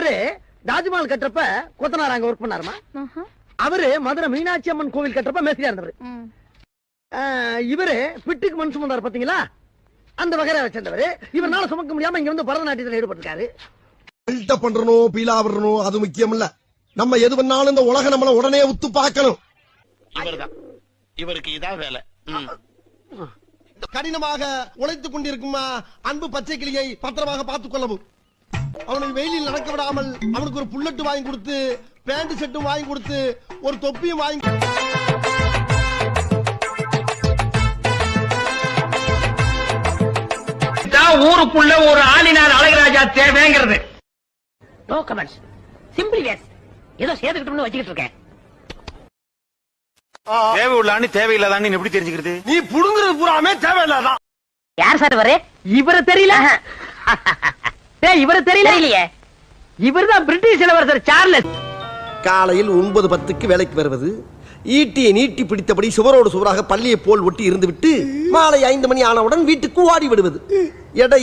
இவரு தாஜ்மஹால் கட்டுறப்ப கொத்தனார் அங்க ஒர்க் பண்ணாருமா. அவரு மதுரை மீனாட்சி அம்மன் கோவில் கட்டுறப்ப மேஸ்திரியா இருந்தவர். இவரு பிட்டுக்கு மண் சுமந்தார் பாத்தீங்களா, அந்த வகையை வச்சிருந்தவர். இவரால சுமக்க முடியாம இங்க வந்து பரதநாட்டியத்தில் ஈடுபட்டிருக்காரு. பில்டப் பண்றணும், பீலா விடணும், அது முக்கியம் இல்ல. நம்ம எது பண்ணாலும் இந்த உலக நம்மள உடனே உத்து பார்க்கணும். இவருக்கு இதான் வேலை. கடினமாக உழைத்துக் கொண்டிருக்கும் அன்பு பச்சை கிளியை பத்திரமாக பார்த்துக் கொள்ளவும். அவனுக்கு வெயிலில் நடக்க விடாமல் அவனுக்கு ஒரு புல்லட்டு வாங்கி கொடுத்து, பேண்ட் செட்டும் வாங்கி கொடுத்து, ஒரு தொப்பியும் வாங்கி. ஊருக்குள்ள ஒரு ஆளினார் அழகராஜா தேவைங்கிறது. No comments, simply waste. ஏதோ சேர்த்துக்கிட்டோம்னு வச்சுக்கிட்டு இருக்கேன். தேவை உள்ளான்னு தேவையில்லாதான்னு எப்படி தெரிஞ்சுக்கிறது? நீ புடுங்குறது பூராமே தேவையில்லாதான். யார் சார் இவரு? இவரு தெரியல. இவரு தெரியலையே. இவர்தான் பிரிட்டிஷ் இளவரசர் சார்லஸ். காலையில் 9:10 வேலைக்கு வருவது, ஈட்டியை நீட்டி பிடித்தபடி சுவரோடு சுவராக பள்ளியை போல் ஒட்டி இருந்துவிட்டு மாலை 5 மணி ஆனவுடன் வீட்டுக்கு ஓடி விடுவது. எடை